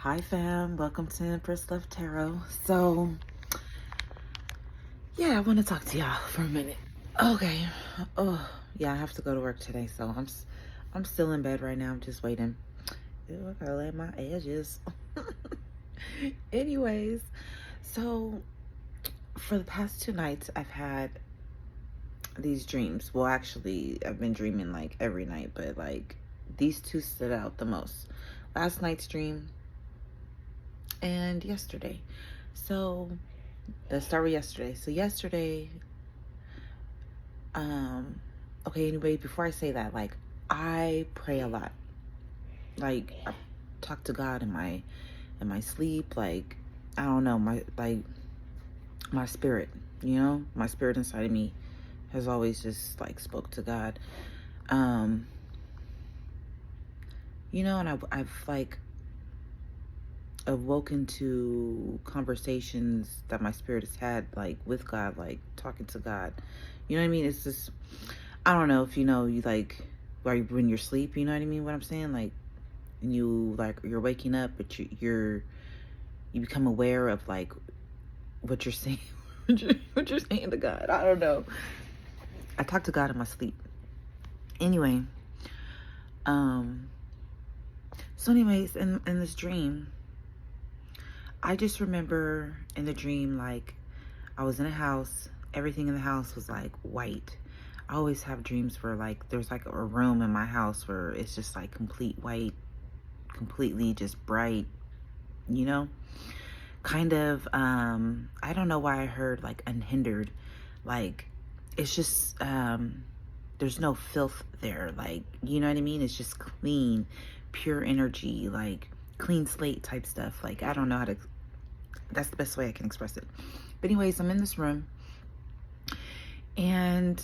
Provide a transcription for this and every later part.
Hi fam, welcome to Empress Love Tarot. So, yeah, I want to talk to y'all for a minute. Okay. Oh, yeah, I have to go to work today, so I'm still in bed right now. I'm just waiting. Ew, I gotta lay my edges. Anyways, so for the past 2 nights, I've had these dreams. Well, actually, I've been dreaming like every night, but like these two stood out the most. Last night's dream and yesterday. So let's start with yesterday. So yesterday, okay, anyway, before I say that, like I pray a lot. Like I talk to God in my sleep, like I don't know, my spirit, my spirit inside of me has always just like spoke to God. Um, and I've like awoken to conversations that my spirit has had like with God, like talking to God. You know what I mean? It's just I don't know if you like when you're asleep, you know what I mean? What I'm saying? Like you're waking up, but you become aware of like what you're saying, what you're saying to God. I don't know. I talk to God in my sleep. Anyway, so anyways, in this dream, I just remember in the dream, like I was in a house, everything in the house was like white. I always have dreams where like there's like a room in my house where it's just like complete white, completely just bright, you know? Kind of, I don't know why I heard like unhindered. Like it's just there's no filth there. Like, you know what I mean? It's just clean, pure energy, like clean slate type stuff. Like I don't know how to that's the best way I can express it. But anyways, I'm in this room and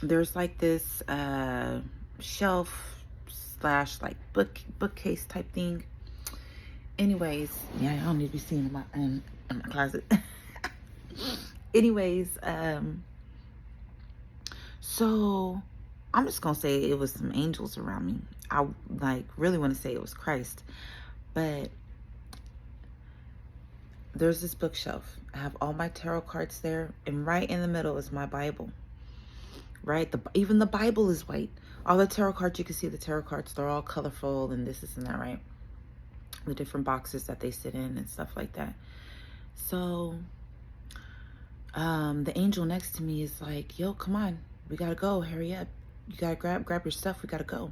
there's like this shelf slash like bookcase type thing. Anyways, yeah, I don't need to be seen in my closet. Anyways, so I'm just gonna say it was some angels around me. I like really want to say it was Christ, but there's this bookshelf. I have all my tarot cards there, and right in the middle is my Bible. Right, even the Bible is white. All the tarot cards, you can see the tarot cards, they're all colorful and this and that, right? The different boxes that they sit in and stuff like that. So the angel next to me is like, yo, come on, we gotta go, hurry up, you gotta grab your stuff, we gotta go.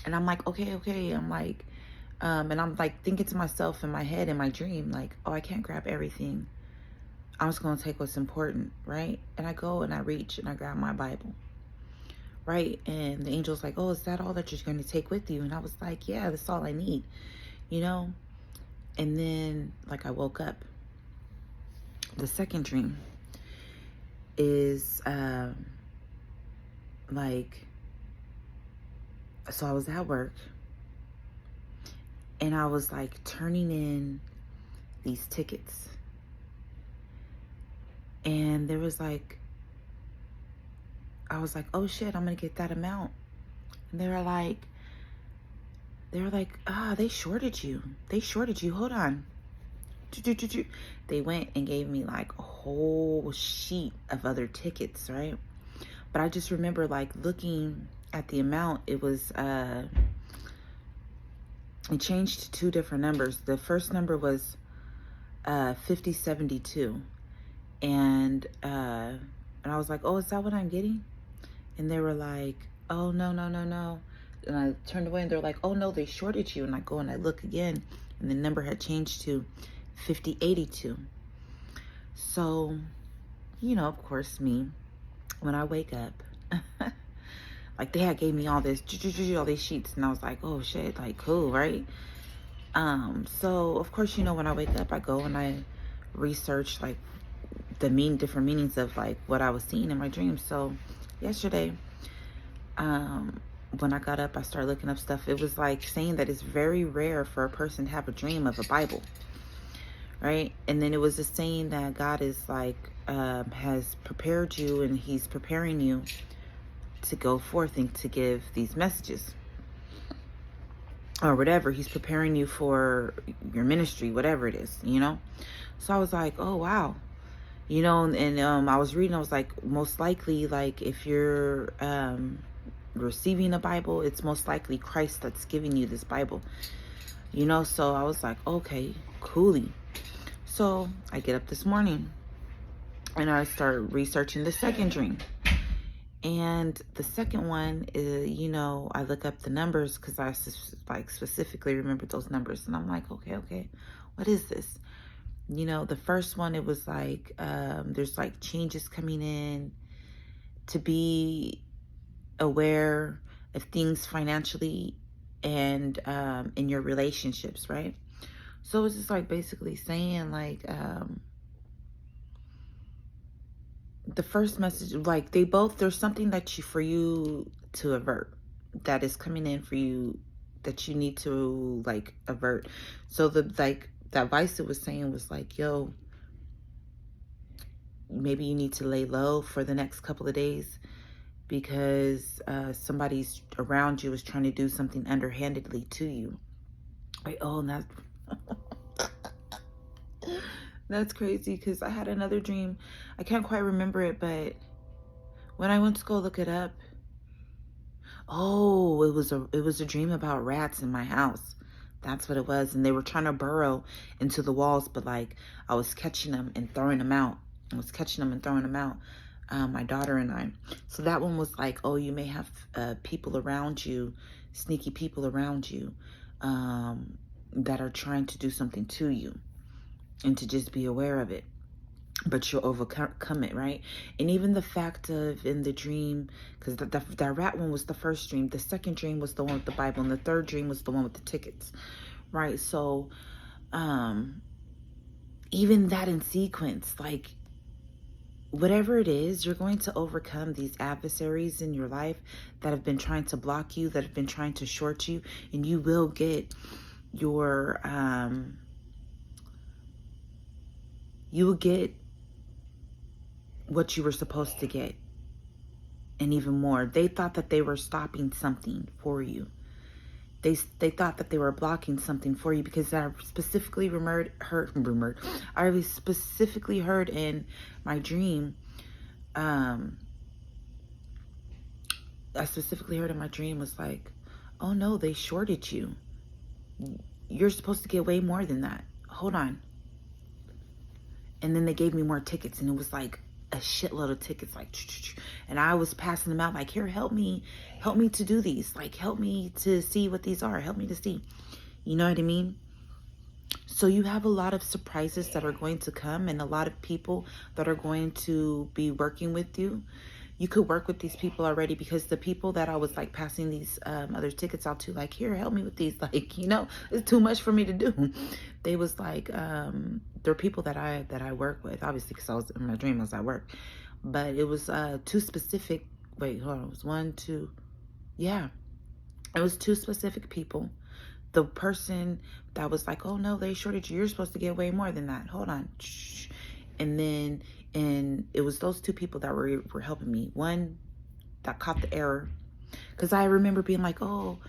And I'm like, okay. I'm like and I'm like thinking to myself in my head, in my dream, like, oh, I can't grab everything, I'm just gonna take what's important, right? And I go and I reach and I grab my Bible, right? And the angel's like, oh, is that all that you're going to take with you? And I was like, yeah, that's all I need, And then like I woke up. The second dream is like, so I was at work and I was like turning in these tickets, and there was like, I was like, oh shit, I'm gonna get that amount. And they were like, they shorted you. Hold on. They went and gave me like a whole sheet of other tickets, right? But I just remember like looking at the amount. It was, it changed to two different numbers. The first number was 5072. And I was like, oh, is that what I'm getting? And they were like, oh, no. And I turned away and they're like, oh no, they shorted you. And I go and I look again and the number had changed to 5082. So, of course, me, when I wake up, like they had gave me all these sheets, and I was like, oh shit, like cool, right? So of course, when I wake up, I go and I research like the different meanings of like what I was seeing in my dreams. So yesterday, when I got up, I started looking up stuff. It was like saying that it's very rare for a person to have a dream of a Bible, right? And then it was just saying that God is like, has prepared you and he's preparing you to go forth and to give these messages. or whatever. He's preparing you for your ministry, whatever it is, you know? So I was like, oh, wow. You know, and I was reading, I was like, most likely, like, if you're receiving a Bible, it's most likely Christ that's giving you this Bible, you know? So I was like, okay, coolie. So I get up this morning and I start researching the second dream. And the second one is, you know, I look up the numbers because I like specifically remember those numbers. And I'm like, okay, what is this? You know, the first one, it was like, there's like changes coming in, to be aware of things financially and in your relationships, right? So it's just like basically saying like, the first message, like they both, there's something that for you to avert, that is coming in for you, that you need to like avert. So the advice it was saying was like, yo, maybe you need to lay low for the next couple of days, because somebody's around you is trying to do something underhandedly to you. Like, oh, and that's that's crazy, because I had another dream. I can't quite remember it, but when I went to go look it up, oh, it was a dream about rats in my house. That's what it was. And they were trying to burrow into the walls, but like I was catching them and throwing them out. My daughter and I. So that one was like, oh, you may have people around you, sneaky people around you, that are trying to do something to you, and to just be aware of it. But you'll overcome it, right? And even the fact of in the dream, because that rat one was the first dream. The second dream was the one with the Bible. And the third dream was the one with the tickets, right? So even that in sequence, like whatever it is, you're going to overcome these adversaries in your life that have been trying to block you, that have been trying to short you. And you will get your, you will get what you were supposed to get, and even more. They thought that they were stopping something for you. They thought that they were blocking something for you, because I specifically I specifically heard in my dream, I specifically heard in my dream was like, oh no, they shorted you. You're supposed to get way more than that. Hold on. And then they gave me more tickets, and it was like a shitload of tickets, like, and I was passing them out like, here, help me to do these, like, help me to see what these are, help me to see, you know what I mean? So you have a lot of surprises that are going to come, and a lot of people that are going to be working with you. You could work with these people already, because the people that I was like passing these other tickets out to, like, here, help me with these, like, you know, it's too much for me to do. They was like, they're people that I work with, obviously, because I was in my dream as I work. But it was two specific, wait, hold on, it was one, two, yeah. It was two specific people. The person that was like, oh no, they shorted you, you're supposed to get way more than that. Hold on. Shh. And it was those two people that were helping me. One that caught the error, because I remember being like, oh,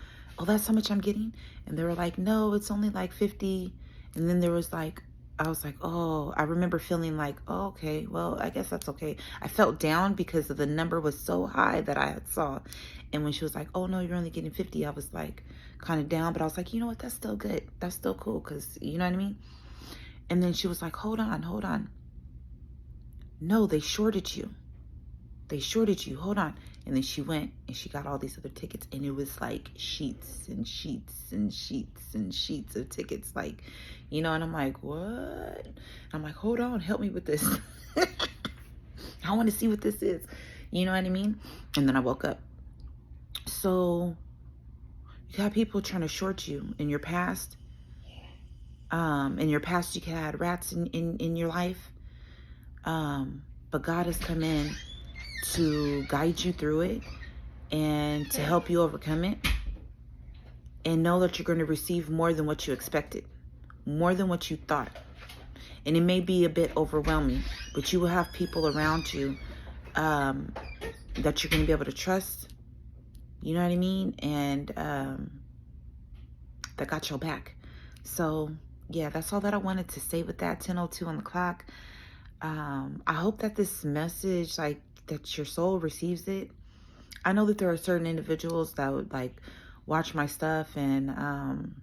that's how much I'm getting. And they were like, no, it's only like 50. And then there was like, I was like, oh, I remember feeling like, oh, okay, well, I guess that's okay. I felt down because the number was so high that I had saw. And when she was like, oh no, you're only getting 50, I was like kind of down, but I was like, you know what, that's still good. That's still cool, because you know what I mean? And then she was like, hold on. No, they shorted you. Hold on. And then she went and she got all these other tickets, and it was like sheets and sheets and sheets and sheets of tickets, like, you know. And I'm like, what? I'm like, hold on, help me with this. I want to see what this is, you know what I mean? And then I woke up. So you got people trying to short you in your past. In your past, you had rats in your life. But God has come in to guide you through it and to help you overcome it, and know that you're going to receive more than what you expected, more than what you thought. And it may be a bit overwhelming, but you will have people around you that you're going to be able to trust, you know what I mean? And that got your back. So yeah, that's all that I wanted to say with that. 10:02 on the clock. I hope that this message, like, that your soul receives it. I know that there are certain individuals that would like watch my stuff and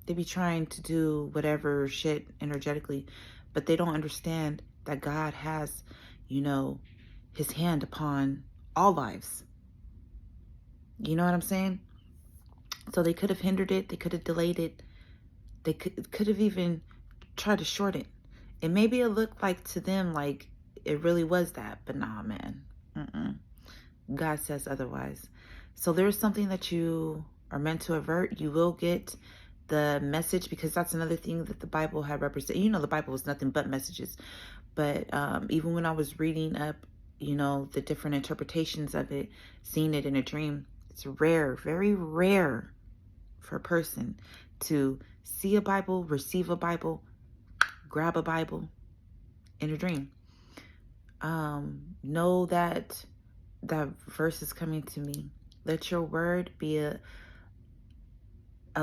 they be trying to do whatever shit energetically, but they don't understand that God has, you know, his hand upon all lives. You know what I'm saying? So they could have hindered it. They could have delayed it. They could have even tried to short it. And maybe it looked like to them like it really was that, but nah, man. God says otherwise. So there's something that you are meant to avert. You will get the message, because that's another thing that the Bible had represented. You know, the Bible was nothing but messages. But even when I was reading up, you know, the different interpretations of it, seeing it in a dream, it's rare, very rare for a person to see a Bible, receive a Bible, grab a Bible in a dream. Know that that verse is coming to me. Let your word be a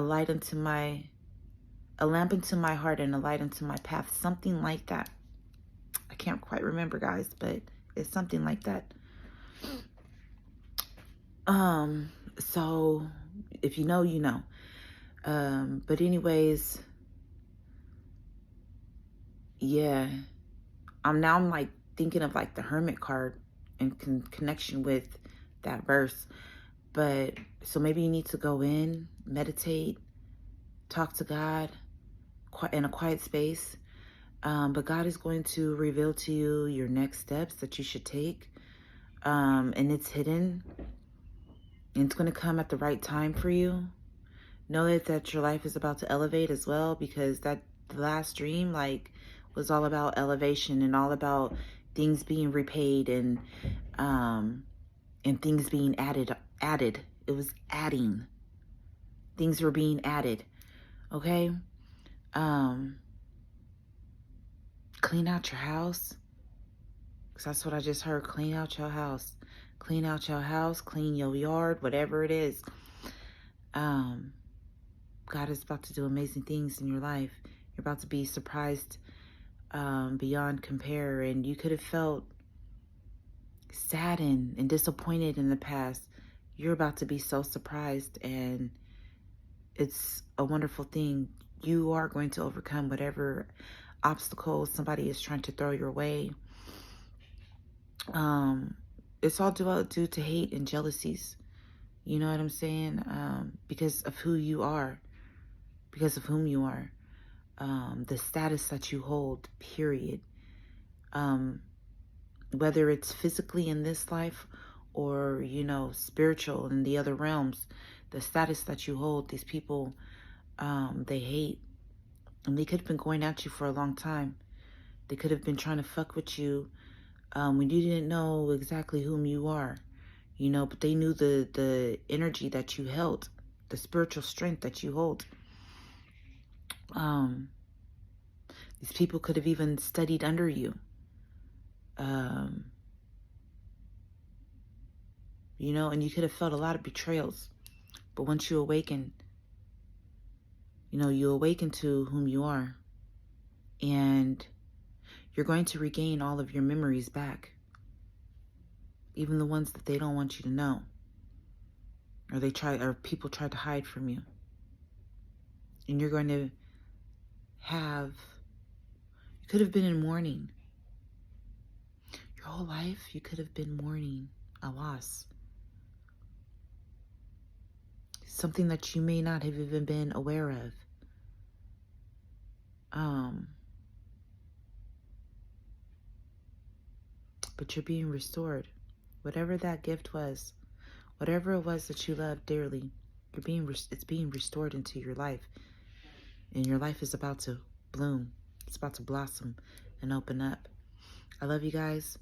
light unto a lamp unto my heart and a light unto my path. Something like that. I can't quite remember, guys, but it's something like that. So if you know, you know. But anyways, yeah. I'm like thinking of like the hermit card in connection with that verse. But so maybe you need to go in, meditate, talk to God in a quiet space. But God is going to reveal to you your next steps that you should take. And it's hidden. And it's going to come at the right time for you. Know that your life is about to elevate as well, because the last dream, like, was all about elevation and all about things being repaid and things being added. It was adding. Things were being added. Okay? Clean out your house. Because that's what I just heard. Clean out your house. Clean out your house. Clean your yard. Whatever it is. God is about to do amazing things in your life. You're about to be surprised beyond compare. And you could have felt saddened and disappointed in the past. You're about to be so surprised, and it's a wonderful thing. You are going to overcome whatever obstacles somebody is trying to throw your way. It's all due to hate and jealousies. You know what I'm saying? Because of who you are, because of whom you are, the status that you hold, period. Whether it's physically in this life or, you know, spiritual in the other realms, the status that you hold, these people, they hate. And they could have been going at you for a long time. They could have been trying to fuck with you when you didn't know exactly whom you are, you know, but they knew the energy that you held, the spiritual strength that you hold. These people could have even studied under you. You know, and you could have felt a lot of betrayals. But once you awaken, you know, you awaken to whom you are. And you're going to regain all of your memories back. Even the ones that they don't want you to know. Or people try to hide from you. And you're going to you could have been in mourning. Your whole life, you could have been mourning a loss. Something that you may not have even been aware of. But you're being restored. Whatever that gift was, whatever it was that you loved dearly, it's being restored into your life. And your life is about to bloom. It's about to blossom and open up. I love you guys.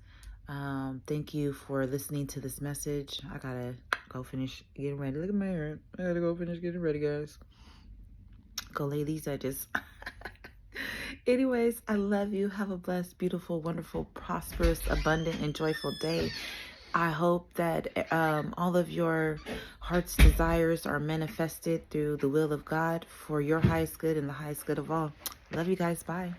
Thank you for listening to this message. I gotta go finish getting ready. Look at my hair. I gotta go finish getting ready, guys. Go lay these edges. Anyways, I love you. Have a blessed, beautiful, wonderful, prosperous, abundant, and joyful day. I hope that all of your heart's desires are manifested through the will of God for your highest good and the highest good of all. Love you guys. Bye.